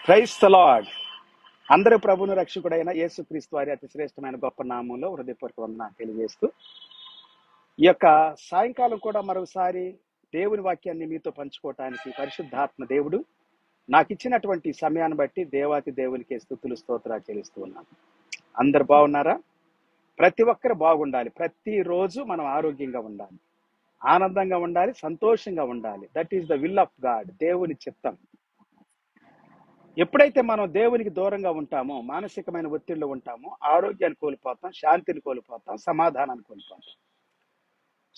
Praise the lord. అందరూ ప్రభువును రక్షకుడైన యేసుక్రీస్తు వారి అతి శ్రేష్టమైన గొప్ప నామంలో హృదయపూర్వక వందనాలు తెలియజేస్తూ ఈ యొక్క సాయంకాలం కూడా మరోసారి దేవుని వాక్యాన్ని మీతో పంచుకోవటానికి పరిశుద్ధాత్మ దేవుడు నాకు ఇచ్చినటువంటి సమయాన్ని బట్టి దేవాతి దేవునికి స్తుతులు స్తోత్రాలు చెల్లిస్తూ ఉన్నాను. అందరు బాగున్నారా? ప్రతి ఒక్కరు బాగుండాలి. ప్రతిరోజు మనం ఆరోగ్యంగా ఉండాలి, ఆనందంగా ఉండాలి, సంతోషంగా ఉండాలి. That is the will of God, దేవుని చిత్తం. ఎప్పుడైతే మనం దేవునికి దూరంగా ఉంటామో, మానసికమైన ఒత్తిడిలో ఉంటామో, ఆరోగ్యాన్ని కోల్పోతాం, శాంతిని కోల్పోతాం, సమాధానాన్ని కోల్పోతాం.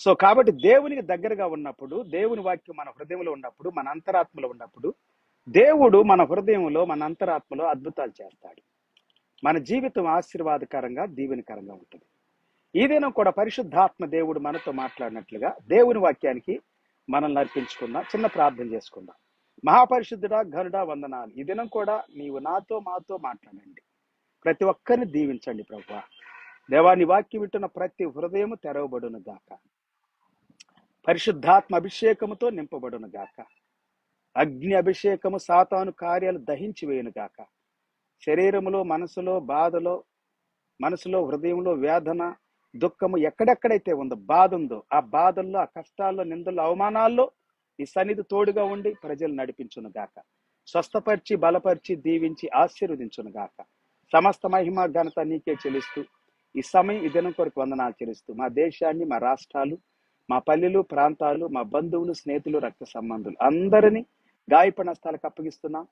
సో కాబట్టి దేవునికి దగ్గరగా ఉన్నప్పుడు, దేవుని వాక్యం మన హృదయంలో ఉన్నప్పుడు, మన అంతరాత్మలో ఉన్నప్పుడు, దేవుడు మన హృదయంలో మన అంతరాత్మలో అద్భుతాలు చేస్తాడు. మన జీవితం ఆశీర్వాదకరంగా దీవెనకరంగా ఉంటుంది. ఈ దినం కూడా పరిశుద్ధాత్మ దేవుడు మనతో మాట్లాడినట్లుగా దేవుని వాక్యానికి మనల్ని అర్పించుకుందాం. చిన్న ప్రార్థన చేసుకుందాం. మహాపరిశుద్ధుడా, ఘనుడా, వందనాలు. ఈ దినం కూడా నీవు నాతో మాతో మాట్లాడండి. ప్రతి ఒక్కరిని దీవించండి ప్రభువా. దేవా, నీ వాక్యం వింటున్న ప్రతి హృదయము తెరవబడును గాక, పరిశుద్ధాత్మ అభిషేకముతో నింపబడును గాక, అగ్ని అభిషేకము సాతాను కార్యాలు దహించి వేయును గాక. శరీరములో, మనసులో బాధలో, మనసులో హృదయంలో వేదన, దుఃఖము ఎక్కడెక్కడైతే ఉందో, బాధ ఉందో, ఆ బాధల్లో, ఆ కష్టాల్లో, నిందల్లో, అవమానాల్లో ఈ సన్నిధి తోడుగా ఉండి ప్రజలు నడిపించును గాక. స్వస్థపరిచి, బలపరిచి, దీవించి, ఆశీర్వదించును గాక. సమస్త మహిమ ఘనత నీకే చెల్లిస్తూ ఈ సమయం, ఈ దినం కొరకు వందనాలు చెల్లిస్తూ మా దేశాన్ని, మా రాష్ట్రాలు, మా పల్లెలు, ప్రాంతాలు, మా బంధువులు, స్నేహితులు, రక్త సంబంధులు అందరినీ గాయపడిన స్థలాలకు అప్పగిస్తున్నాం.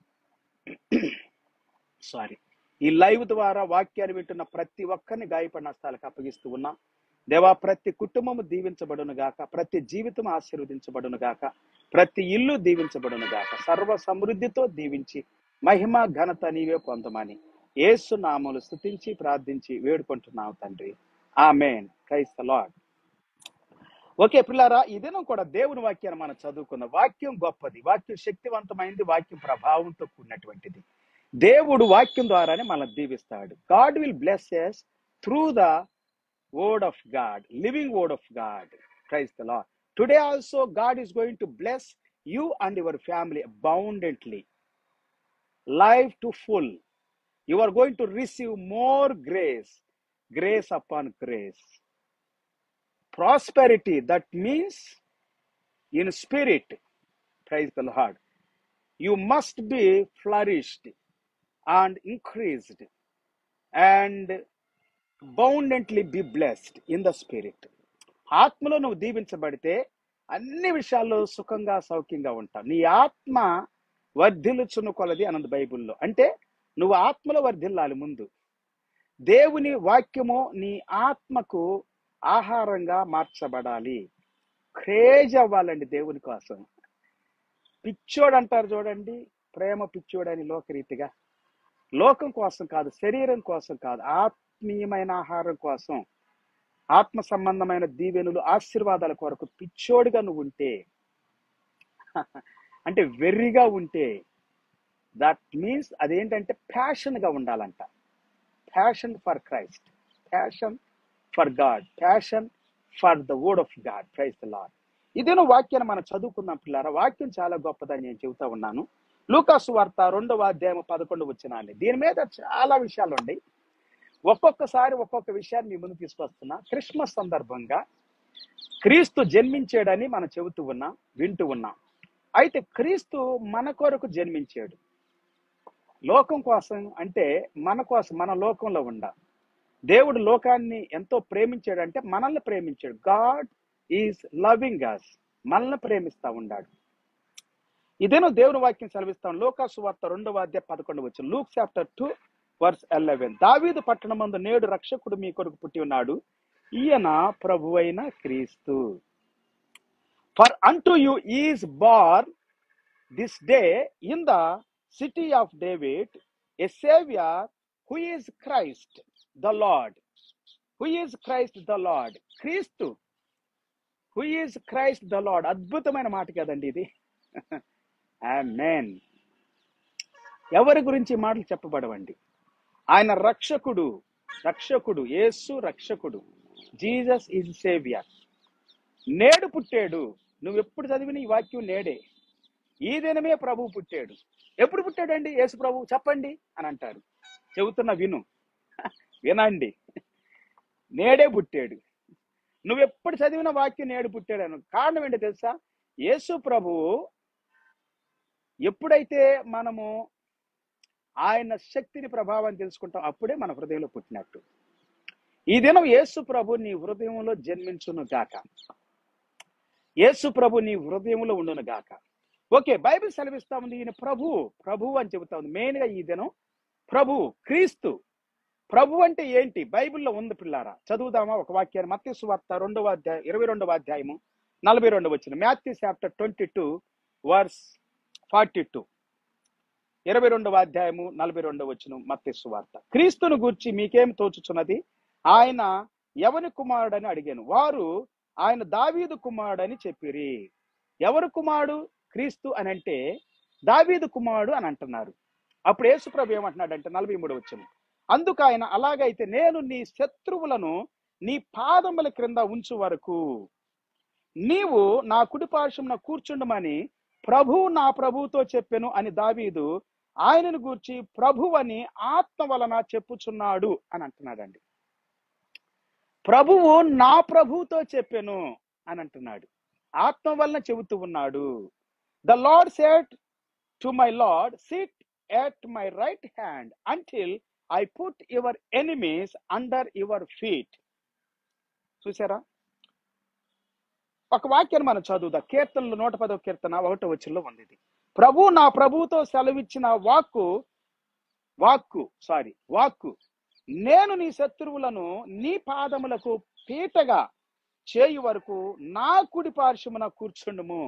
ఈ లైవ్ ద్వారా వాక్యాన్ని వింటున్న ప్రతి ఒక్కరిని గాయపడిన స్థలాలకు అప్పగిస్తూ ఉన్నాం. దేవా, ప్రతి కుటుంబము దీవించబడును గాక, ప్రతి జీవితం ఆశీర్వదించబడును గాక, ప్రతి ఇల్లు దీవించబడును గాక. సర్వ సమృద్ధితో దీవించి మహిమ ఘనత నీవే పొందమని యేసు నామములో స్తుతించి ప్రార్థించి వేడుకుంటున్నాం తండ్రి. Amen. Praise the Lord. Okay పిల్లారా, ఈ దినం కూడా దేవుని వాక్యాన్ని మనం చదువుకుందాం. వాక్యం గొప్పది, వాక్యం శక్తివంతమైనది, వాక్యం ప్రభావంతో కూడినటువంటిది. దేవుడు వాక్యం ద్వారానే మనల్ని దీవిస్తాడు. God will bless us through the word of God, living word of God. Praise the Lord. Today also God is going to bless you and your family abundantly, life to full. You are going to receive more grace, grace upon grace, prosperity. That means in spirit. Praise the Lord. You must be flourished and increased and abundantly be blessed in the spirit. ఆత్మలో నువ్వు దీవించబడితే అన్ని విషయాల్లో సుఖంగా, సౌఖ్యంగా ఉంటావు. నీ ఆత్మ వర్ధిల్లుచున్న కొలది అన్నది బైబిల్లో. అంటే నువ్వు ఆత్మలో వర్ధిల్లాలి. ముందు దేవుని వాక్యము నీ ఆత్మకు ఆహారంగా మార్చబడాలి. క్రేజ్ అవ్వాలండి దేవుని కోసం. పిచ్చోడు అంటారు చూడండి, ప్రేమ పిచ్చోడని లోకరీతిగా. లోకం కోసం కాదు, శరీరం కోసం కాదు, ఆత్మీయమైన ఆహారం కోసం, ఆత్మ సంబంధమైన దీవెనులు, ఆశీర్వాదాల కొరకు పిచ్చోడిగా నువ్వు ఉంటే, అంటే వెర్రిగా ఉంటే, దట్ మీన్స్ అదేంటంటే ప్యాషన్గా ఉండాలంట. Passion for Christ, passion for God, passion for the word of God. Praise the Lord. ఇదేనో వాక్యాన్ని మనం చదువుకుందాం పిల్లారా. వాక్యం చాలా గొప్పదని నేను చెబుతా ఉన్నాను. లూకాసు వార్త 2వ అధ్యాయం 11వ వచనాన్ని. దీని మీద చాలా విషయాలు ఉన్నాయి. ఒక్కొక్కసారి ఒక్కొక్క విషయాన్ని మీ ముందు తీసుకొస్తున్నా. క్రిస్మస్ సందర్భంగా క్రీస్తు జన్మించాడని మనం చెబుతూ ఉన్నాం, వింటూ ఉన్నాం. అయితే క్రీస్తు మన కొరకు జన్మించాడు. లోకం కోసం అంటే మన కోసం, మన లోకంలో ఉండాలి. దేవుడు లోకాన్ని ఎంతో ప్రేమించాడంటే మనల్ని ప్రేమించాడు. గాడ్ ఈజ్ లవింగ్ us, మనల్ని ప్రేమిస్తా ఉన్నాడు. ఇదేనో దేవుని వాక్యం సెలవిస్తాం. లూకాసు వార్త 2వ అధ్యాయం 11వ వచనం. Luke chapter 2 verse 11. దావీదు పట్టణమందు నేడు రక్షకుడు మీ కొరకు పుట్టి ఉన్నాడు, ఈయన ప్రభువైన క్రీస్తు. For unto you is born this day in the city of David a saviour who is Christ the Lord. Who is Christ the Lord? క్రీస్తు. Who is Christ the Lord. అద్భుతమైన మాట కదండి ఇది. ఆమేన్. ఎవరి గురించి మాటలు చెప్పబడవండి. ఆయన రక్షకుడు, రక్షకుడు, యేసు రక్షకుడు. Jesus is saviour. నేడు పుట్టాడు. నువ్వు ఎప్పుడు చదివిన ఈ వాక్యం నేడే. ఈ దినమే ప్రభు పుట్టాడు. ఎప్పుడు పుట్టాడండి యేసు ప్రభు చెప్పండి అని అంటారు. చెబుతున్నా వినండి. నేడే పుట్టాడు. నువ్వెప్పుడు చదివిన వాక్యం నేడు పుట్టాడను. కారణం ఏంటో తెలుసా? యేసు ప్రభువు ఎప్పుడైతే మనము ఆయన శక్తిని ప్రభావాన్ని తెలుసుకుంటాం అప్పుడే మన హృదయంలో పుట్టినట్టు. ఈ దినం యేసు ప్రభు నీ హృదయంలో జన్మించును గాక. యేసు ప్రభు నీ హృదయంలో ఉండును గాక. ఓకే, బైబిల్ సెలవిస్తా ఉంది ఈయన ప్రభు అని చెబుతా ఉంది. మెయిన్ గా ఈ దినం ప్రభు క్రీస్తు. ప్రభు అంటే ఏంటి? బైబిల్లో ఉంది పిల్లారా. చదువుదామా ఒక వాక్యాన్ని? మత్తయి సువార్త 2వ అధ్యాయం 22వ అధ్యాయము 42 వచనం. Matthew chapter 22 verse 42. 22వ అధ్యాయము 42 వచనం మత్తయి సువార్త. క్రీస్తును గూర్చి మీకేం తోచుచున్నది? ఆయన ఎవని కుమారుడని అడిగాను. వారు ఆయన దావీదు కుమారుడని చెప్పిరి. ఎవరు కుమారుడు? క్రీస్తు అని అంటే దావీదు కుమారుడు అని అంటున్నారు. అప్పుడు యేసు ప్రభు ఏమంటున్నాడంటే 43 వచనం. అందుకు ఆయన, అలాగైతే నేను నీ శత్రువులను నీ పాదముల క్రింద ఉంచు వరకు నీవు నా కుడిపార్శ్వమున కూర్చుండమని ప్రభు నా ప్రభువుతో చెప్పెను అని దావీదు ఆయనను గూర్చి ప్రభువని ఆత్మ వలన చెప్పుచున్నాడు అని అంటున్నాడండి. ప్రభువు నా ప్రభువుతో చెప్పెను అని అంటున్నాడు. ఆత్మ వలన చెబుతూ ఉన్నాడు. The lord said to my lord, SIT at my right hand until I put your enemies under your feet. చూసారా? ఒక వాక్యాన్ని మనం చదువుదా. కీర్తనలు 110వ కీర్తన 1వ వచనంలో ఉంది. ఇది ప్రభు నా ప్రభువుతో సెలవిచ్చిన వాక్కు నేను నీ శత్రువులను నీ పాదములకు పీటగా చేయు వరకు నా కుడి పార్శ్వమున కూర్చుండుము.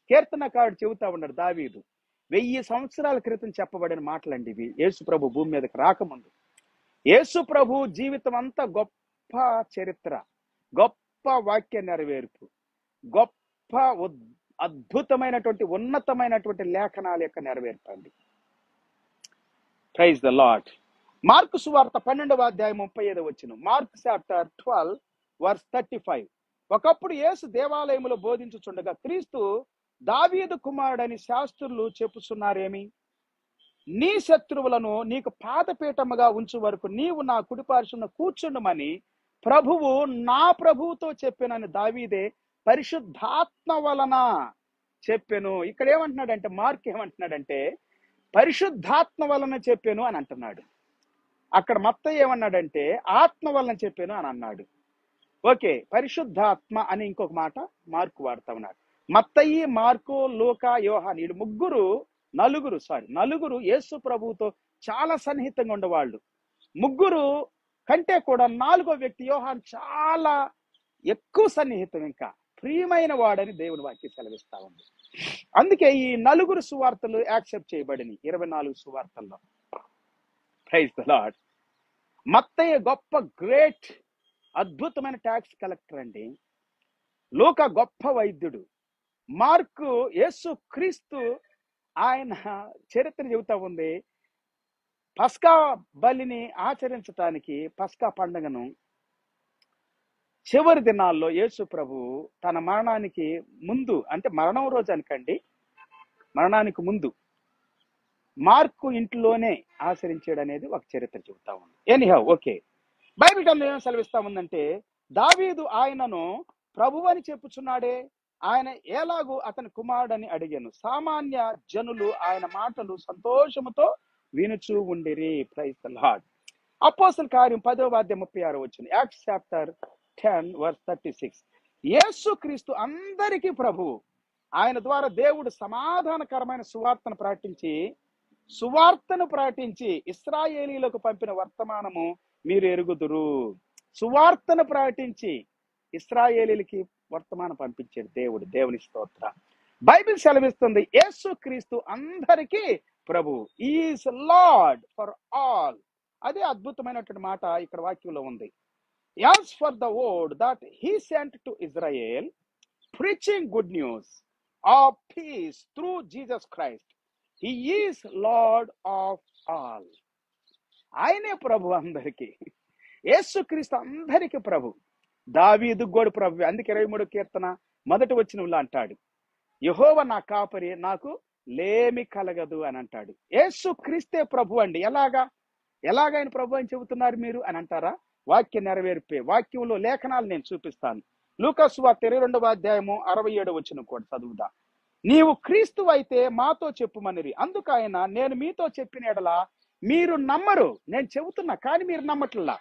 కీర్తనకారుడు చెబుతా ఉన్నాడు దావీదు. 1000 సంవత్సరాల క్రితం చెప్పబడిన మాటలండి ఇవి. యేసు ప్రభు భూమి మీదకి రాకముందు. యేసు ప్రభు జీవితం అంతా గొప్ప చరిత్ర, గొప్ప వాక్య నెరవేర్పు, గొప్ప అద్భుతమైనటువంటి ఉన్నతమైనటువంటి లేఖనాల యొక్క నెరవేర్పు అండి. Praise the lord. మార్కు సువార్త 12వ అధ్యాయం 35 వచనం. Mark chapter 12 verse 35. ఒకప్పుడు యేసు దేవాలయములో బోధించుచుండగా క్రీస్తు దావీదు కుమారుడని శాస్త్రులు చెప్పుచున్నారేమి? నీ శత్రువులను నీకు పాదపీఠముగా ఉంచు వరకు నీవు నా కుడిపార్శ్వమున కూర్చుండమని ప్రభువు నా ప్రభువుతో చెప్పెనని దావీదే పరిశుద్ధాత్మ వలన చెప్పెను. ఇక్కడ ఏమంటున్నాడంటే, మార్క్ ఏమంటున్నాడంటే పరిశుద్ధాత్మ వలన చెప్పాను అని అంటున్నాడు. అక్కడ మత్తయి ఏమన్నాడంటే ఆత్మ వలన చెప్పాను అని అన్నాడు. ఓకే, పరిశుద్ధాత్మ అని ఇంకొక మాట మార్కు వాడుతా ఉన్నాడు. మత్తయి, మార్కు, లూకా, యోహాను వీళ్ళు నలుగురు యేసు ప్రభువుతో చాలా సన్నిహితంగా ఉండేవాళ్ళు. ముగ్గురు కంటే కూడా 4వ వ్యక్తి యోహాను చాలా ఎక్కువ సన్నిహితం, ఇంకా ప్రియమైన వాడని దేవుని వాక్యం సెలవిస్తా ఉంది. అందుకే ఈ 4 సువార్తలు యాక్సెప్ట్ చేయబడిని 24 సువార్తల్లో. Praise the Lord. మత్తయి గొప్ప గ్రేట్ అద్భుతమైన ట్యాక్స్ కలెక్టర్ అండి. లూకా గొప్ప వైద్యుడు. మార్కు యేసు క్రీస్తు ఆయన చరిత్ర చెబుతా ఉంది. పస్కా బలిని ఆచరించటానికి, పస్కా పండుగను చివరి దినాల్లో యేసు ప్రభు తన మరణానికి ముందు, అంటే మరణం రోజు అనకండి, మరణానికి ముందు మార్కు ఇంట్లోనే ఆచరించాడు అనేది ఒక చరిత్ర చెబుతా ఉంది. ఎనీహౌ, ఓకే, బైబిల్ గ్రంథం ఏం సెలవిస్తా ఉందంటే దావీదు ఆయనను ప్రభు అని చెప్పుచున్నాడే, ఆయన ఎలాగూ అతని కుమారుడని అడిగాను. సామాన్య జనులు ఆయన మాటలు సంతోషముతో వినుచూ ఉండిరి. Praise the lord. అపోస్తలుల కార్యం 10వ అధ్యాయం 36 వచనం. Acts chapter 10 verse 36. యేసు క్రీస్తు అందరికీ ప్రభువు. ఆయన ద్వారా దేవుడు సమాధానకరమైన సువార్తను ప్రకటించి ఇశ్రాయేలీలకు పంపిన వర్తమానము మీరు ఎరుగుదురు. సువార్తను ప్రకటించి ఇశ్రాయేలీలకి వర్తమానం పంపించాడు దేవుడు. దేవుని స్తోత్ర. బైబిల్ సెలవిస్తుంది యేసు క్రీస్తు అందరికీ ప్రభు. Is Lord for all. అదే అద్భుతమైనటువంటి మాట ఇక్కడ వాక్యంలో ఉంది. As for the word that he sent to Israel, preaching good news of peace through Jesus Christ, he is Lord of all. ఆయనే ప్రభు అందరికీ. యేసుక్రీస్తు అందరికీ ప్రభు. దావీదు గోడు ప్రభు. అందుకే 23వ కీర్తన 1వ వచనంలో అంటాడు, యెహోవా నా కాపరి, నాకు లేమి కలగదు అని అంటాడు. యేసు క్రీస్తే ప్రభు అండి. ఎలాగైన ప్రభు అని చెబుతున్నారు మీరు అని అంటారా? వాక్య నెరవేర్పే వాక్యంలో లేఖనాలు నేను చూపిస్తాను. లూకా సువార్త 22వ అధ్యాయము 67వ వచనం కూడా చదువుదా. నీవు క్రీస్తు అయితే మాతో చెప్పుమనిరి. అందుకు ఆయన, నేను మీతో చెప్పిన ఎడల మీరు నమ్మరు. నేను చెబుతున్నా కానీ మీరు నమ్మట్లా.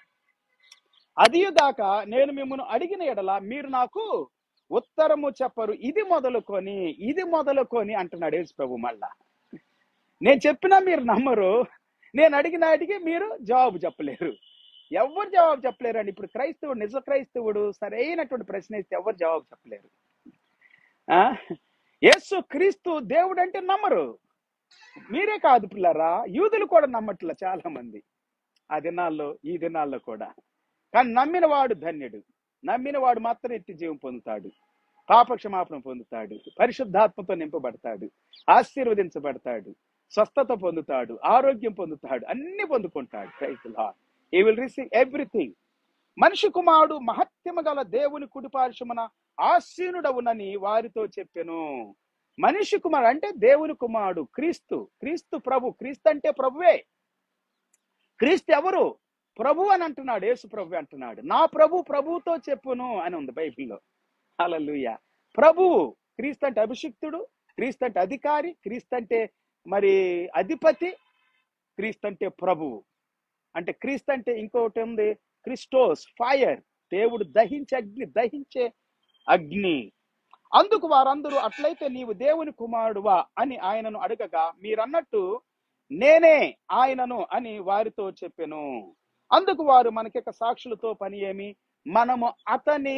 అదియుగాక నేను మిమ్మల్ని అడిగిన ఎడల మీరు నాకు ఉత్తరము చెప్పరు. ఇది మొదలుకొని అంటున్నాడు యేసు ప్రభు. మళ్ళా నేను చెప్పినా మీరు నమ్మరు, నేను అడిగి మీరు జవాబు చెప్పలేరు. ఎవరు జవాబు చెప్పలేరు అండి. ఇప్పుడు క్రైస్తవుడు, నిజ క్రైస్తవుడు సరైనటువంటి ప్రశ్న ఇస్తే ఎవరు జవాబు చెప్పలేరు. యేసు క్రీస్తు దేవుడు అంటే నమ్మరు. మీరే కాదు పిల్లరా, యూదులు కూడా నమ్మట్ల చాలా మంది ఈ దినాల్లో కూడా. కానీ నమ్మిన వాడు ధన్యుడు. నమ్మిన వాడు మాత్రం ఎత్తి జీవం పొందుతాడు, పాపక్షమాపణ పొందుతాడు, పరిశుద్ధాత్మతో నింపబడతాడు, ఆశీర్వదించబడతాడు, స్వస్థత పొందుతాడు, ఆరోగ్యం పొందుతాడు, అన్ని పొందుకుంటాడు. Praise the Lord. He will receive everything. మనిషి కుమారుడు మహత్యము గల దేవుని కుడిపార్శ్వమున ఆసీనుడవునని వారితో చెప్పెను. మనిషి కుమారుడు అంటే దేవుని కుమారుడు క్రీస్తు ప్రభు. క్రీస్తు అంటే ప్రభువే. క్రీస్తు ఎవరు? ప్రభు అని అంటున్నాడు. యేసు ప్రభు అంటున్నాడు, నా ప్రభువుతో చెప్పును అని ఉంది బైబిల్లో. హల్లెలూయా. ప్రభువు. క్రీస్తు అంటే అభిషిక్తుడు, క్రీస్తు అంటే అధికారి, క్రీస్తు అంటే మరి అధిపతి, క్రీస్తు అంటే ప్రభువు. అంటే క్రీస్తు అంటే ఇంకొకటి ఉంది, క్రిస్టోస్, ఫైర్, దేవుడు దహించే అగ్ని. అందుకు వారందరూ, అట్లయితే నీవు దేవుని కుమారుడువా అని ఆయనను అడగగా, మీరన్నట్టు నేనే ఆయనను అని వారితో చెప్పెను. అందుకు వారు, మనకిక సాక్షులతో పని ఏమి, మనము అతని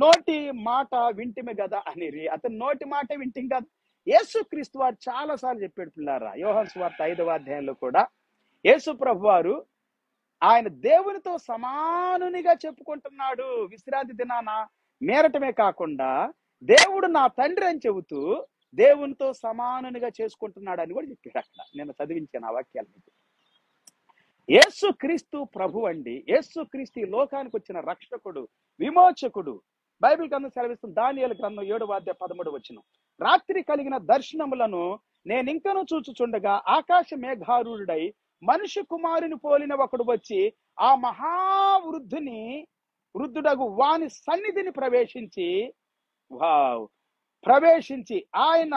నోటి మాట వింటిమి కదా అనిరి. అతని నోటి మాట వింటిం కదా. యేసు క్రీస్తు వారు చాలా సార్లు చెప్పాడు పిల్లారా. యోహాను సువార్త 5వ అధ్యాయంలో కూడా యేసు ప్రభు వారు ఆయన దేవునితో సమానునిగా చెప్పుకుంటున్నాడు. విశ్రాంతి దినాన మేరటమే కాకుండా దేవుడు నా తండ్రి అని చెబుతూ దేవునితో సమానునిగా చేసుకుంటున్నాడు అని కూడా చెప్పాడు అక్కడ. నేను చదివించాను ఆ వాక్యాలు మీకు. యేసు క్రీస్తు ప్రభు అండి. యేసు క్రీస్తు ఈ లోకానికి వచ్చిన రక్షకుడు, విమోచకుడు. బైబిల్ గ్రంథం సెలవిస్తుంది, దానియేలు గ్రంథం 7వ అధ్యాయం 13వ వచనం. రాత్రి కలిగిన దర్శనములను నేనింకను చూచుచుండగా ఆకాశ మేఘారూఢుడై మనుష్య కుమారుని పోలిన ఒకడు వచ్చి ఆ వృద్ధుడగు వాని సన్నిధిని ప్రవేశించి ఆయన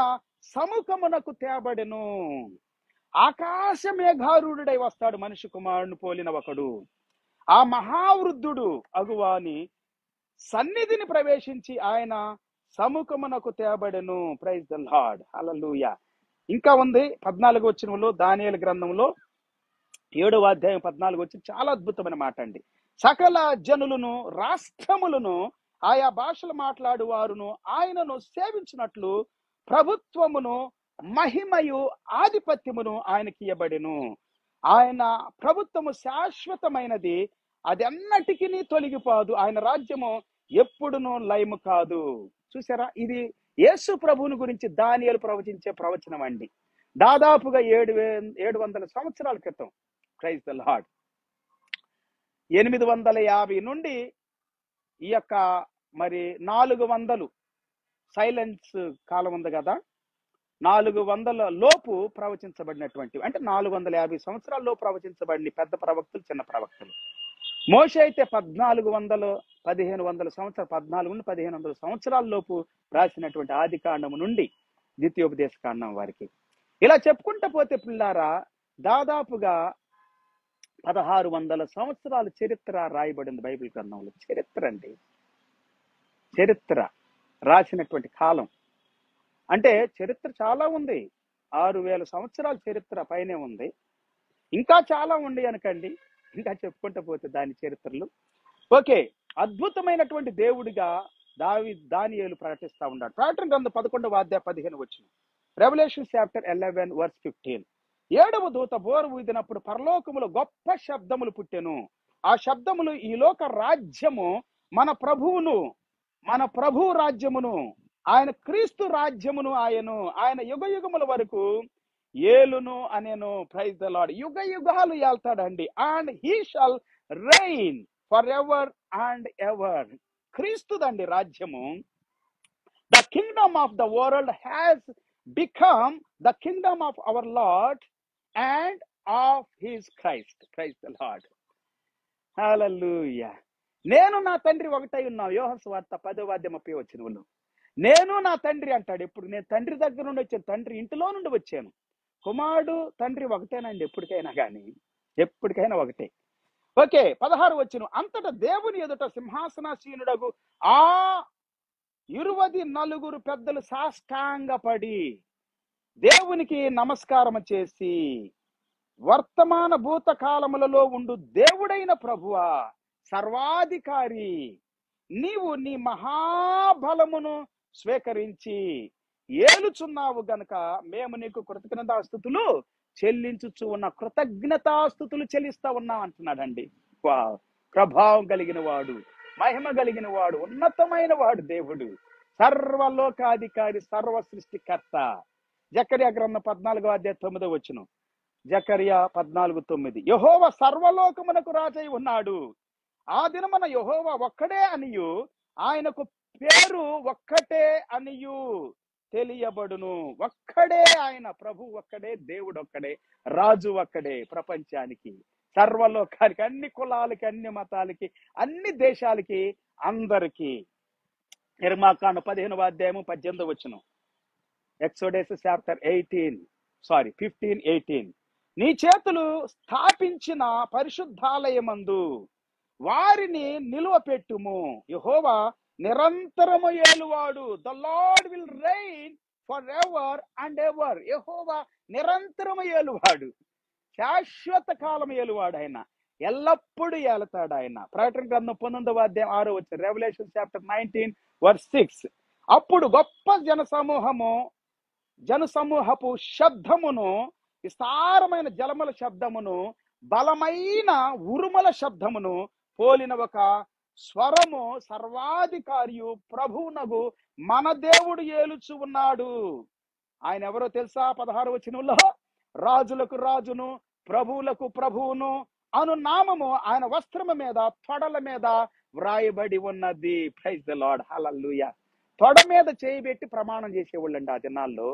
సముఖమునకు తేబడెను. ఆకాశ మేఘారూఢుడై వస్తాడు మనుష్య కుమారుని పోలిన ఒకడు. ఆ మహావృద్ధుడు అగువాని సన్నిధిని ప్రవేశించి ఆయన సముఖమునకు తేబడెను. Praise the Lord. హల్లెలూయా. ఇంకా ఉంది 14వ వచనంలో, దానియేలు గ్రంథంలో 7వ అధ్యాయం 14వ వచనం. చాలా అద్భుతమైన మాట అండి. సకల జనులను, రాష్ట్రములను, ఆయా భాషలు మాట్లాడు వారును ఆయనను సేవించినట్లు ప్రభుత్వమును, మహిమయు, ఆధిపత్యమును ఆయనకి ఇయ్యబడెను. ఆయన ప్రభుత్వము శాశ్వతమైనది, అది అన్నటికీ తొలగిపోదు. ఆయన రాజ్యము ఎప్పుడునూ లయము కాదు. చూసారా, ఇది యేసు ప్రభువుని గురించి దానియేలు ప్రవచించే ప్రవచనం అండి. దాదాపుగా 700 సంవత్సరాల క్రితం. Praise the lord. 850 నుండి ఈ యొక్క మరి 400 సైలెన్స్ కాలం ఉంది కదా, 400 లోపు ప్రవచించబడినటువంటి, అంటే 450 సంవత్సరాల్లో ప్రవచించబడిన పెద్ద ప్రవక్తలు, చిన్న ప్రవక్తలు. మోషే అయితే 1500 సంవత్సరాల లోపు రాసినటువంటి ఆది కాండము నుండి ద్వితీయోపదేశ కాండం వారికి. ఇలా చెప్పుకుంటూ పోతే పిల్లారా, దాదాపుగా 1600 సంవత్సరాల చరిత్ర రాయబడింది బైబిల్ గ్రంథంలో. చరిత్ర అండి, చరిత్ర రాసినటువంటి కాలం. అంటే చరిత్ర చాలా ఉంది. 6000 సంవత్సరాల చరిత్ర పైనే ఉంది. ఇంకా చాలా ఉంది అనకండి, ఇంకా చెప్పుకుంటూ పోతే దాని చరిత్రలు. ఓకే, అద్భుతమైనటువంటి దేవుడిగా దానియేలు ప్రకటిస్తా ఉన్నాడు. ప్రకటన గ్రంథం 11వ అధ్యాయం 15 వచనం. Revolution chapter 11 verse 15. 7వ దూత బోర ఊదినప్పుడు పరలోకములో గొప్ప శబ్దములు పుట్టెను. ఆ శబ్దములు ఈ లోక రాజ్యము మన ప్రభు రాజ్యమును, ఆయన క్రీస్తు రాజ్యమును ఆయన యుగ యుగముల వరకు ఏలును అనేను. Praise the Lord. యుగ యుగాలు ఏల్తాడండి. And he shall reign for ever and ever. క్రీస్తుదండి రాజ్యము. The kingdom of the world has become the kingdom of our Lord and of his Christ. Praise the Lord. Hallelujah. నేను నా తండ్రి ఒకటై ఉన్నాం. యోహాను సువార్త 10:30 నేను నా తండ్రి అంటాడు. ఎప్పుడు నేను తండ్రి దగ్గర నుండి వచ్చాను, తండ్రి ఇంటిలో నుండి వచ్చాను. కుమారుడు తండ్రి ఒకటేనండి, ఎప్పటికైనా కానీ, ఎప్పటికైనా ఒకటే. ఓకే, 16 అంతటా దేవుని ఎదుట సింహాసనాసీనుడగు ఆ 24 పెద్దలు సాష్టాంగపడి దేవునికి నమస్కారం చేసి, వర్తమాన భూత కాలములలో ఉండు దేవుడైన ప్రభువా, సర్వాధికారి, నీవు నీ మహాబలమును స్వీకరించి ఏలుచున్నావు గనుక మేము నీకు కృతజ్ఞతాస్తుతులు చెల్లించుచు ఉన్న కృతజ్ఞతాస్తుతులు చెల్లిస్తా ఉన్నాం అంటున్నాడండి. ప్రభావం కలిగిన వాడు, మహిమ కలిగిన వాడు, ఉన్నతమైన వాడు దేవుడు, సర్వలోకాధికారి, సర్వ సృష్టికర్త. జకర్యా గ్రంథం 14:9. జకర్యా 14:9. యెహోవా సర్వలోకమునకు రాజై ఉన్నాడు. ఆ దినమున యెహోవా ఒక్కడే అనియు ఆయనకు పేరు ఒక్కటే అనియు తెలియబడును. ఒక్కడే ఆయన, ప్రభు ఒక్కడే, దేవుడు ఒక్కడే, రాజు ఒక్కడే. ప్రపంచానికి, సర్వలోకానికి, అన్ని కులాలకి, అన్ని మతాలకి, అన్ని దేశాలకి, అందరికీ. నిర్మాకాండ 15:18. Exodus chapter 15:18. నీ చేతులు స్థాపించిన పరిశుద్ధాలయమందు వారిని నిలువపెట్టుము. యెహోవా నిరంతరము ఏలువాడు. The Lord will reign for ever and ever. యెహోవా నిరంతరము ఏలువాడు, శాశ్వత కాలం ఏలువాడు. ఆయన ఎల్లప్పుడూ ఏలతాడు ఆయన. ప్రకటన గ్రంథం 19:6. Revelation chapter 19:6. అప్పుడు గొప్ప జనసమూహపు శబ్దమును, విస్తారమైన జలముల శబ్దమును, బలమైన ఉరుముల శబ్దమును పోలిన ఒక స్వరము సర్వాధికారియు ప్రభువునగు మన దేవుడు ఏలుచు ఉన్నాడు. ఆయన ఎవరో తెలుసా? 16 రాజులకు రాజును, ప్రభువులకు ప్రభువును అను నామము ఆయన వస్త్రము మీద, తొడల మీద వ్రాయబడి ఉన్నది. Praise the Lord. హల్లెలూయా. తొడ మీద చేయబెట్టి ప్రమాణం చేసేవాళ్ళండి ఆ దినాల్లో.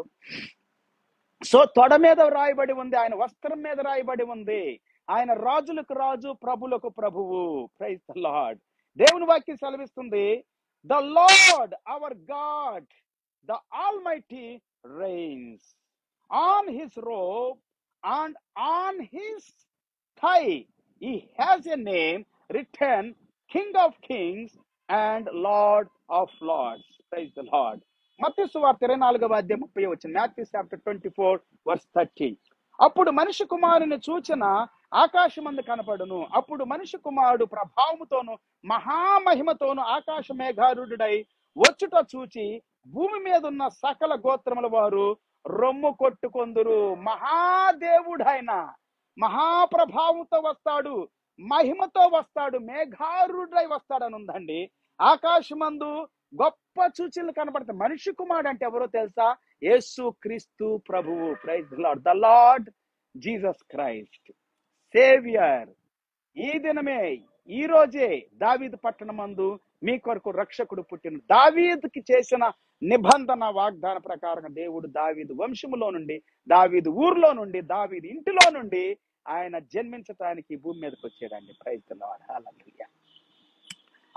సో తొడ మీద రాయబడి ఉంది, ఆయన వస్త్రం మీద రాయబడి ఉంది. ఆయన రాజులకు రాజు, ప్రభులకు ప్రభువు. Praise the Lord. దేవుని వాక్యం సెలవిస్తుంది, the Lord our God the Almighty reigns. On his robe and on his thigh he has a name written, King of Kings and Lord of Lords. Praise the Lord. మత్తయి సువార్త 24:30. Matthew chapter 24:30. అప్పుడు మనిషి కుమారుని సూచన ఆకాశమందు కనపడును. అప్పుడు మనిషి కుమారుడు ప్రభావముతోను మహామహిమతోను ఆకాశ మేఘారూఢుడై వచ్చుట చూచి భూమి మీద ఉన్న సకల గోత్రముల వారు రొమ్ము కొట్టుకొందురు. మహాదేవుడు ఆయన, మహాప్రభావంతో వస్తాడు, మహిమతో వస్తాడు, మేఘారూఢుడై వస్తాడని ఉందండి. ఆకాశమందు గొప్ప సూచనలు కనబడతాయి. మనిషి కుమారుడు అంటే ఎవరో తెలుసా? యేసు క్రీస్తు ప్రభువు. Praise the Lord. The Lord Jesus Christ, saviour. ఈ దినమే, ఈ రోజే దావీదు పట్టణమందు మీ కొరకు రక్షకుడు పుట్టిన. దావీదుకి చేసిన నిబంధన వాగ్దాన ప్రకారం దేవుడు దావీదు వంశములో నుండి, దావీదు ఊర్లో నుండి, దావీదు ఇంటిలో నుండి ఆయన జన్మించటానికి భూమి మీదకి వచ్చాడండి. Praise the Lord. హల్లెలూయా.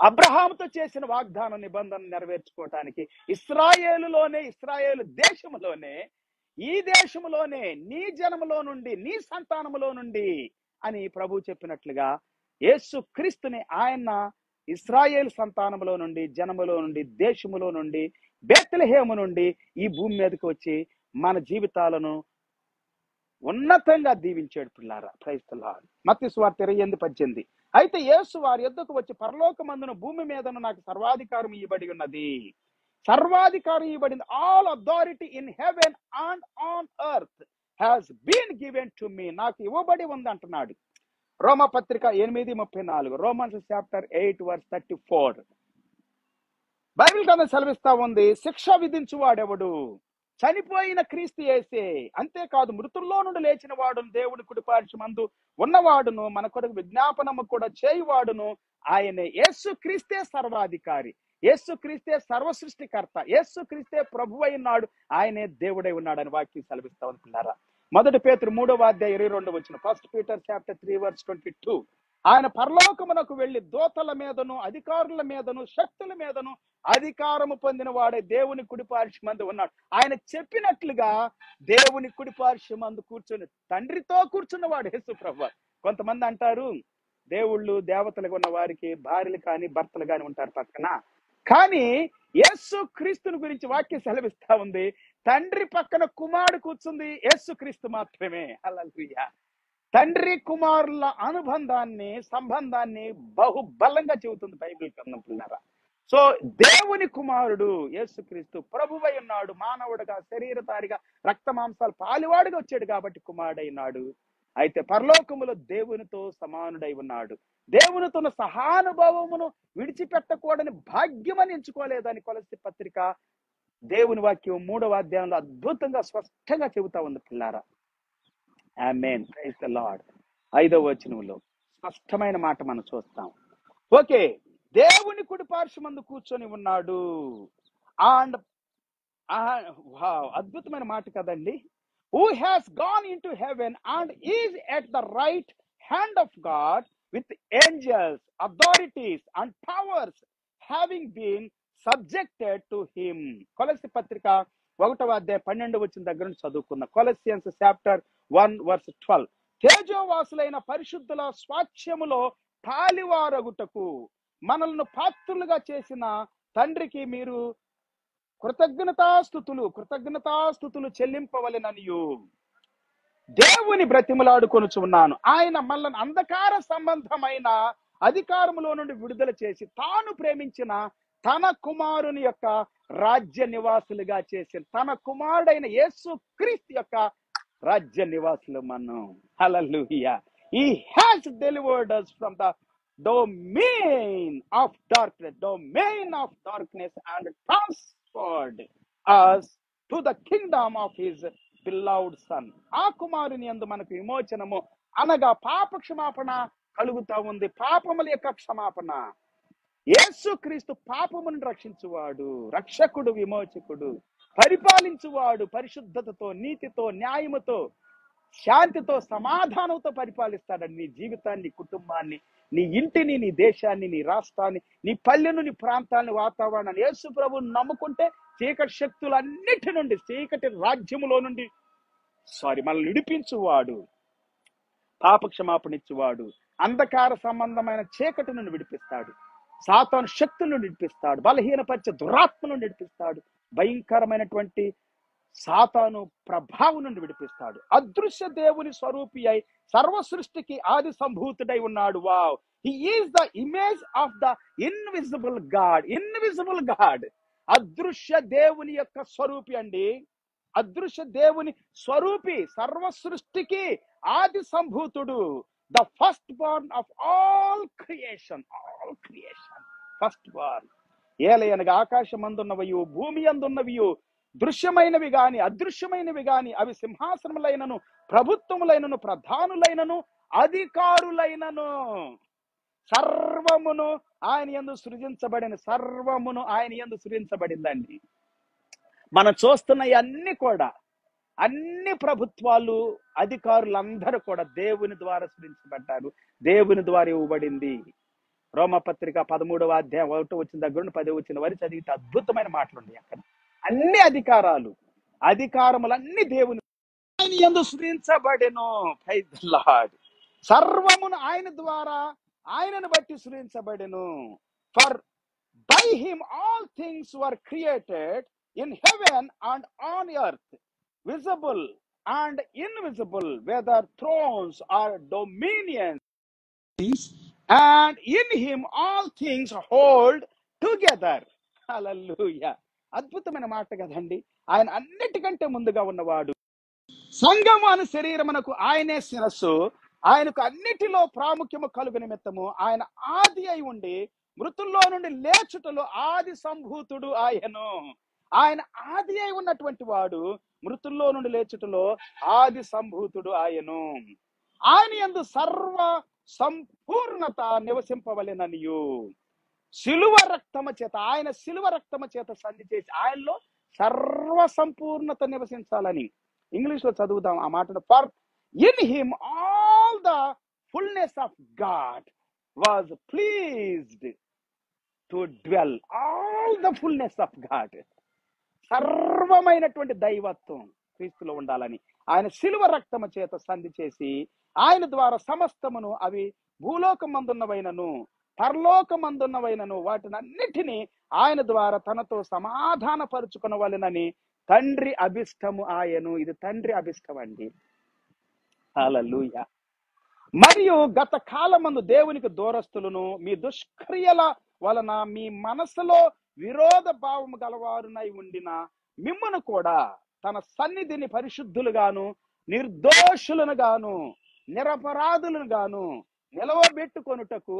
అబ్రహాముతో చేసిన వాగ్దాన నిబంధన నెరవేర్చుకోవటానికి ఇశ్రాయేలు దేశములోనే, ఈ దేశములోనే, నీ జనములో నుండి, నీ సంతానములో నుండి అని ప్రభు చెప్పినట్లుగా యేసు క్రీస్తుని ఆయన ఇశ్రాయేలు సంతానములో నుండి, జనములో నుండి, దేశములో నుండి, బేత్లెహేము నుండి ఈ భూమి మీదకి వచ్చి మన జీవితాలను ఉన్నతంగా దీవించాడు పిల్లారా. Praise the Lord. మత్తయి సువార్త 28:18. అయితే యేసు వారి యొద్దకు వచ్చి, పరలోకమందును భూమి మీదను నాకు సర్వాధికారం ఇవ్వబడి ఉన్నది. సర్వాధికారం ఇవ్వబడింది. All authority in heaven and on earth has been given to me. నాకు ఇవ్వబడి ఉంది అంటున్నాడు. రోమా పత్రిక 8:34. Romans chapter 8:34. బైబిల్ గ్రంథం సెలవిస్తా ఉంది, శిక్ష విధించువాడెవడు? చనిపోయిన క్రీస్తు యేసే. అంతేకాదు మృతుల్లో నుండి లేచిన వాడును, దేవుడి కుడిపార్శ్వమందు ఉన్నవాడును, మన కొరకు విజ్ఞాపనము కూడా చేయువాడును ఆయనే. యేసు క్రీస్తే సర్వాధికారి. యేసు క్రీస్తే సర్వ సృష్టికర్త, యేసు క్రీస్తే ప్రభు అయినాడు, ఆయనే దేవుడై ఉన్నాడు అని వాక్యం సెలవిస్తా ఉంది పిల్లారా. 1 పేతురు 3:22 1 Peter chapter 3:22. ఆయన పరలోకమునకు వెళ్లి దూతల మీదను అధికారుల మీదను శక్తుల మీదను అధికారము పొందిన వాడే దేవుని కుడిపార్శ్వమందు ఉన్నాడు. ఆయన చెప్పినట్లుగా దేవుని కుడిపార్శ్వమందు కూర్చొని తండ్రితో కూర్చున్నవాడు యేసు ప్రభువు. కొంతమంది అంటారు దేవుళ్ళు దేవతలుగా ఉన్న వారికి భార్యలు కానీ భర్తలు కానీ ఉంటారు పక్కన. కానీ యేసు క్రీస్తుని గురించి వాక్యం సెలవిస్తా ఉంది, తండ్రి పక్కన కుమారుడు కూర్చుంది యేసు క్రీస్తు మాత్రమే. హల్లెలూయా. తండ్రి కుమారుల అనుబంధాన్ని సంబంధాన్ని బహుబలంగా చెబుతుంది బైబిల్ గ్రంథం పిల్లరా. సో దేవుని కుమారుడు యేసుక్రీస్తు ప్రభువై ఉన్నాడు, మానవుడిగా శరీరధారిగా రక్త మాంసాలు పాలివాడుగా వచ్చాడు కాబట్టి కుమారుడైనాడు. అయితే పరలోకములో దేవునితో సమానుడై ఉన్నాడు. దేవునితో సహానుభావమును విడిచిపెట్టకూడని భాగ్యమని ఎంచుకోలేదని కొలస్సీ పత్రిక దేవుని వాక్యం 3వ అధ్యాయంలో అద్భుతంగా స్పష్టంగా చెబుతా ఉంది పిల్లారా. ఆమేన్, ప్రైజ్ ది లార్డ్. 5వ వచనంలో స్పష్టమైన మాట మనం చూస్తాం. ఓకే, దేవుని కుడి పార్శ్వమందు కూర్చొని ఉన్నాడు. అండ్ అద్భుతమైన మాట కదండి. Who has gone into heaven and is at the right hand of God with angels, authorities and powers having been subjected to him. కొలస్సీ పత్రిక 1వ అధ్యాయం 12 వచనం దగ్గర నుంచి చదువుకుందాం. కొలస్సియన్స్ చాప్టర్ 1:12. తేజోవాసులైన పరిశుద్ధుల స్వాస్థ్యములో పాలివారగుటకు మనల్ని పాత్రులుగా చేసిన తండ్రికి మీరు కృతజ్ఞతాస్తుతులు చెల్లింపవలెననియు దేవుని బ్రతిమలాడుకొనుచున్నాను. ఆయన మనల్ని అంధకార సంబంధమైన అధికారములో నుండి విడుదల చేసి తాను ప్రేమించిన తన కుమారుని యొక్క రాజ్య నివాసులుగా చేసిన తన కుమారుడైన యేసు క్రీస్తు యొక్క రాజ్య నివాసులు మనం. హల్లెలూయా. He has delivered us from the domain of darkness and transferred us to the kingdom of his beloved son. ఆ కుమారుని యందు మనకు విమోచనము అనగా పాప క్షమాపణ కలుగుతా ఉంది. పాపముల యొక్క క్షమాపణ. యేసు క్రీస్తు పాపమును రక్షించువాడు, రక్షకుడు, విమోచకుడు, పరిపాలించువాడు. పరిశుద్ధతతో, నీతితో, న్యాయముతో, శాంతితో, సమాధానంతో పరిపాలిస్తాడని నీ జీవితాన్ని, నీ కుటుంబాన్ని, నీ ఇంటిని, నీ దేశాన్ని, నీ రాష్ట్రాన్ని, నీ పల్లెను, నీ ప్రాంతాన్ని, వాతావరణాన్ని. యేసు ప్రభువుని నమ్ముకుంటే చీకటి శక్తులన్నిటి నుండి, చీకటి రాజ్యములో నుండి మనల్ని విడిపించువాడు, పాప క్షమాపణ ఇచ్చువాడు, అంధకార సంబంధమైన చీకటి నుండి విడిపిస్తాడు, సాతాను శక్తుల నుండి విడిపిస్తాడు, బలహీనపరిచే దురాత్మ నుండి విడిపిస్తాడు, భయంకరమైనటువంటి సాతాను ప్రభావం నుండి విడిపిస్తాడు. అదృశ్య దేవుని స్వరూపి అయి సర్వ సృష్టికి ఆది సంభూతుడై ఉన్నాడు. Wow, he is the image of the invisible God. అదృశ్య దేవుని యొక్క స్వరూపి అండి. అదృశ్య దేవుని స్వరూపి, సర్వ సృష్టికి ఆది సంభూతుడు. The first born of all creation. First born. ఏలయనగా ఆకాశమందున్నవయు భూమి అందున్నవియు, దృశ్యమైనవి గాని అదృశ్యమైనవి గాని, అవి సింహాసనములైనను, ప్రభుత్వములైనను, ప్రధానులైనను, అధికారులైనను, సర్వమును ఆయన యందు సృజించబడిందండి. మనం చూస్తున్న అన్ని కూడా, అన్ని ప్రభుత్వాలు, అధికారులందరూ కూడా దేవుని ద్వారా సృజించబడ్డారు, దేవుని ద్వారా ఇవ్వబడింది. రోమపత్రిక 13వ అధ్యాయం 1 వచ్చిన దగ్గర నుండి 10 వచ్చిన వరకు చదివితే అద్భుతమైన మాటలు ఉన్నాయి అక్కడ. అన్ని అధికారములన్నీ దేవుని ఆయన యందు సృజించబడెను. Praise the lord. సర్వమును ఆయన ద్వారా, ఆయనను బట్టి సృజించబడెను. For by him all things were created in heaven and on earth, visible and invisible, whether thrones or dominions, and in him all things hold together. Hallelujah. అద్భుతమైన మాట కదండి. ఆయన అన్నిటికంటే ముందుగా ఉన్నవాడు. సంఘము అను శరీరమునకు ఆయనే శిరస్సు. ఆయనకు అన్నిటిలో ప్రాముఖ్యము కలుగు నిమిత్తము ఆయన ఆది అయి ఉండి మృతుల్లో నుండి లేచుటలో ఆది సంభూతుడు ఆయను. ఆయన ఆది అయి ఉన్నటువంటి వాడు, మృతుల్లో నుండి లేచుటలో ఆది సంభూతుడు ఆయను. ఆయన యందు సర్వ సంపూర్ణత నివసింపవలెననియు. శిలువ రక్తము చేత, ఆయన శిలువ రక్తము చేత సంధి చేసి ఆయనలో సర్వ సంపూర్ణత నివసించాలని. ఇంగ్లీష్ లో చదువుదాం ఆ మాటను. For in him all the fullness of God was pleased to dwell. All the fullness of God, సర్వమైనటువంటి దైవత్వం క్రీస్తులో ఉండాలని ఆయన శిలువ రక్తము చేత సంధి చేసి ఆయన ద్వారా సమస్తమును, అవి భూలోకమందున్నవైనను పరలోకమందున్నవైనను వాటినన్నిటినీ ఆయన ద్వారా తనతో సమాధాన పరుచుకొనవలెనని తండ్రి అభిష్టము ఆయను. ఇది తండ్రి అభిష్టం అండి. హల్లెలూయా. మరియు గత కాలమందు దేవునికి దూరస్తులను మీ దుష్క్రియల వలన మీ మనసులో విరోధ భావము గలవారునై ఉండిన మిమ్మును కూడా తన సన్నిధిని పరిశుద్ధులుగాను నిర్దోషులను గాను నిరపరాధులను గాను నిలవబెట్టుకొనుటకు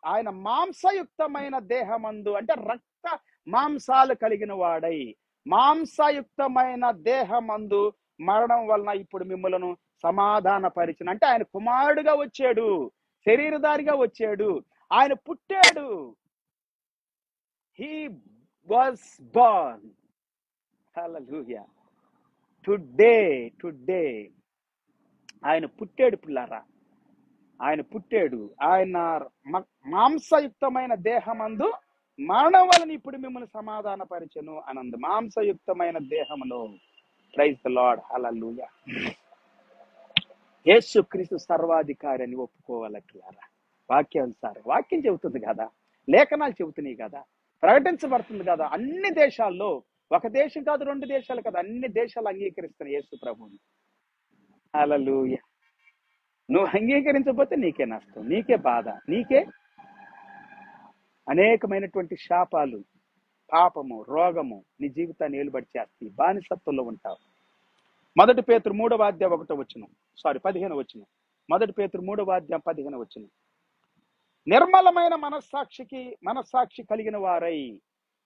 ఆయన మాంసయుక్తమైన దేహమందు, అంటే రక్త మాంసాలు కలిగిన వాడై మాంసయుక్తమైన దేహమందు మరణం వలన ఇప్పుడు మిమ్మలను సమాధాన పరిచిన. అంటే ఆయన కుమారుడుగా వచ్చాడు, శరీరధారిగా వచ్చాడు, ఆయన పుట్టాడు. He was Born. Hallelujah. Today ఆయన పుట్టాడు పిల్లారా. ఆయన పుట్టాడు. ఆయన మాంసయుక్తమైన దేహమందు మరణం వలన ఇప్పుడు మిమ్మల్ని సమాధాన పరిచెను అనందు. మాంసయుక్తమైన దేహములో. Praise the Lord. హల్లెలూయా. యేసుక్రీస్తు సర్వాధికారి అని ఒప్పుకోవాలి పిల్లారా. వాక్యానుసారం వాక్యం చెబుతుంది కదా, లేఖనాలు చెబుతున్నాయి కదా, ప్రకటించబడుతుంది కదా. అన్ని దేశాల్లో, ఒక దేశం కాదు, 2 దేశాలు కాదు, అన్ని దేశాలు అంగీకరిస్తున్నాయి యేసు ప్రభువుని. హల్లెలూయా. నువ్వు అంగీకరించకపోతే నీకే నష్టం, నీకే బాధ, నీకే అనేకమైనటువంటి శాపాలు, పాపము, రోగము నీ జీవితాన్ని ఏలుబడి చేస్తాయి. బానిసత్వంలో ఉంటావు. 1 పేతురు 15 1 పేతురు 15 నిర్మలమైన మనస్సాక్షి కలిగిన వారై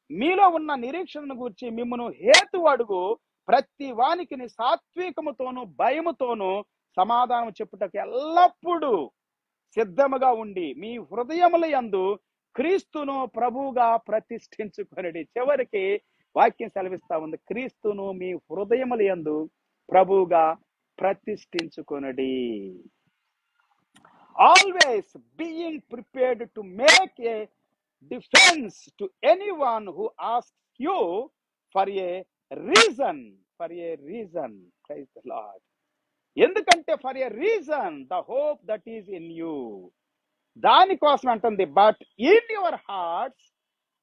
మీలో ఉన్న నిరీక్షణను గూర్చి మిమ్మును హేతు అడుగు ప్రతి వానికి సాత్వికముతోను భయముతోను సమాధానం చెప్పుటకు ఎల్లప్పుడూ సిద్ధముగా ఉండి మీ హృదయముల యందు క్రీస్తును ప్రభువుగా ప్రతిష్ఠించుకొనడి. చివరికి వాక్యం సెలవిస్తా ఉంది, క్రీస్తును మీ హృదయముల యందు ప్రభువుగా ప్రతిష్ఠించుకొనడి. Always being prepared to make a defence to anyone who asks you for a reason. Praise the Lord. ఎందుకంటే for a reason the hope that is in you. దానికోసం అంటుంది. But in your hearts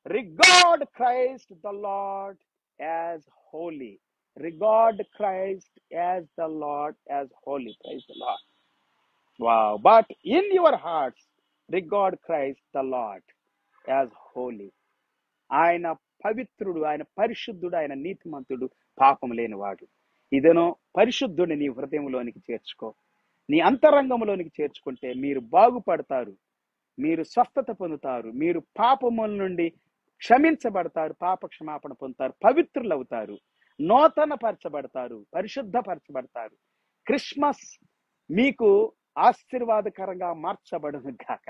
regard Christ the Lord as holy. Regard Christ as the Lord as holy. Praise the Lord. Wow. But in your hearts, regard Christ the Lord as holy. ఆయన పవిత్రుడు, ఆయన పరిశుద్ధుడు, ఆయన నీతిమంతుడు, పాపం లేనివాడు. ఇదేనో పరిశుద్ధుడిని నీ హృదయంలోనికి చేర్చుకో, నీ అంతరంగంలోనికి చేర్చుకుంటే మీరు బాగుపడతారు, మీరు స్వస్థత పొందుతారు, మీరు పాపముల నుండి క్షమించబడతారు, పాప క్షమాపణ పొందుతారు, పవిత్రులు అవుతారు, నూతన పరచబడతారు, పరిశుద్ధపరచబడతారు. క్రిస్మస్ మీకు ఆశీర్వాదకరంగా మార్చబడును గాక,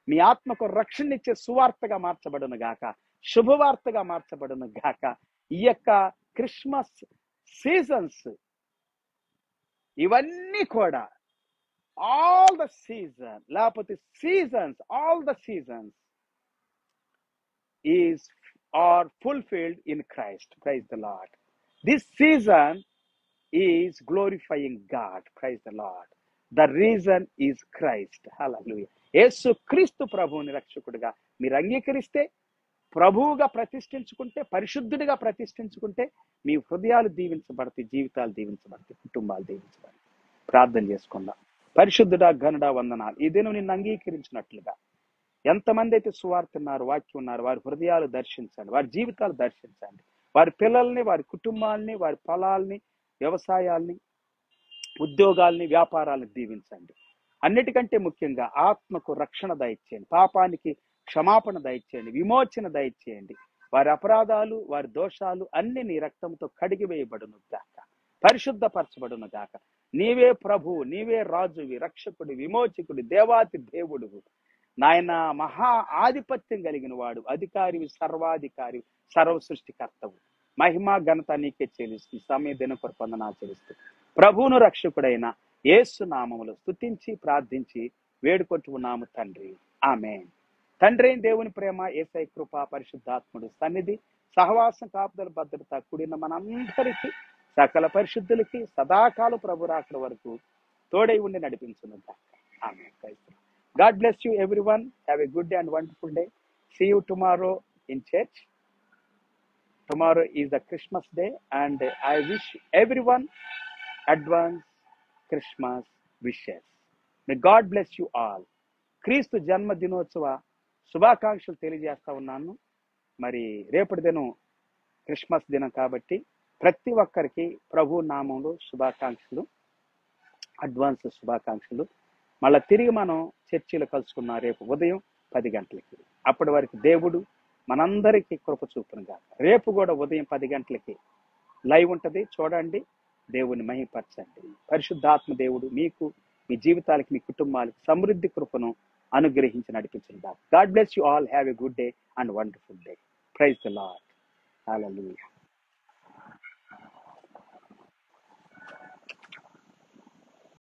మీ ఆత్మకు రక్షణ ఇచ్చే సువార్తగా మార్చబడును గాక, శుభవార్తగా మార్చబడును గాక. ఈ యొక్క క్రిస్మస్ సీజన్స్ ఇవన్నీ కూడా ఆల్ ద సీజన్, లేకపోతే seasons, all the seasons is or fulfilled in Christ. Praise the Lord. This season is glorifying God. Praise the Lord. The reason is Christ. Hallelujah. యేసు క్రీస్తు ప్రభువుని రక్షకుడిగా మీరు అంగీకరిస్తే, ప్రభువుగా ప్రతిష్ఠించుకుంటే, పరిశుద్ధుడిగా ప్రతిష్ఠించుకుంటే మీ హృదయాలు దీవించబడతాయి, జీవితాలు దీవించబడతాయి, కుటుంబాలు దీవించబడతాయి. ప్రార్థన చేసుకుందాం. పరిశుద్ధుడా, ఘనుడా, వందనాలు. ఈ దినం నిన్ను అంగీకరించినట్లుగా ఎంతమంది అయితే సువార్త ఉన్నారు, వాక్యం ఉన్నారు, వారి హృదయాలు దర్శించండి, వారి జీవితాలు దర్శించండి. వారి పిల్లల్ని, వారి కుటుంబాలని, వారి పొలాల్ని, వ్యవసాయాల్ని, ఉద్యోగాల్ని, వ్యాపారాలను దీవించండి. అన్నిటికంటే ముఖ్యంగా ఆత్మకు రక్షణ దయచేయండి, పాపానికి క్షమాపణ దయచేయండి, విమోచన దయచేయండి. వారి అపరాధాలు, వారి దోషాలు అన్ని నీ రక్తంతో కడిగివేయబడును గాక, పరిశుద్ధపరచబడును గాక. నీవే ప్రభువు, నీవే రాజువి, రక్షకుడి, విమోచకుడి, దేవాతి దేవుడు. నాయన మహా ఆధిపత్యం కలిగిన వాడు, అధికారి, సర్వాధికారి, సర్వ సృష్టికర్తవు. మహిమ ఘనత నీకే చెల్లిస్తూ సమయ దినకొర పొందన ఆచరిస్తూ ప్రభువును రక్షకుడైన యేసు నామములో స్తుతించి ప్రార్థించి వేడుకొంటున్నాము తండ్రి. ఆమేన్. తండ్రి అయిన దేవుని ప్రేమ, యేసయ్య కృప, పరిశుద్ధాత్ముడు సన్నిధి, సహవాసం, కాపుదల, భద్రత కూడిన మనందరికీ, సకల పరిశుద్ధులకి సదాకాలం ప్రభు రాకడ వరకు తోడై ఉండి నడిపించును. ఆమేన్. God bless you everyone. Have a good day and wonderful day. See you tomorrow in church. Tomorrow is the Christmas day and I wish everyone advance Christmas wishes. May God bless you all. క్రీస్తు జన్మ దినోత్సవ శుభాకాంక్షలు తెలియజేస్తా ఉన్నాను. మరి రేపటి దినం Christmas దినం కాబట్టి ప్రతి ఒక్కరికి ప్రభు నామంలో శుభాకాంక్షలు, అడ్వాన్స్ శుభాకాంక్షలు. మళ్ళీ తిరిగి మనం చర్చిలో కలుసుకున్నాం రేపు ఉదయం 10 గంటలకి. అప్పటి వరకు దేవుడు మనందరికీ కృప చూపునుగా. రేపు కూడా ఉదయం 10 గంటలకి లైవ్ ఉంటుంది, చూడండి. దేవుని మహిమపరచండి. పరిశుద్ధాత్మ దేవుడు మీకు, మీ జీవితాలకి, మీ కుటుంబాలకి సమృద్ధి కృపను అనుగ్రహించి నడిపించునుగా. God bless you all. Have a good day and wonderful day. Praise the Lord. Hallelujah.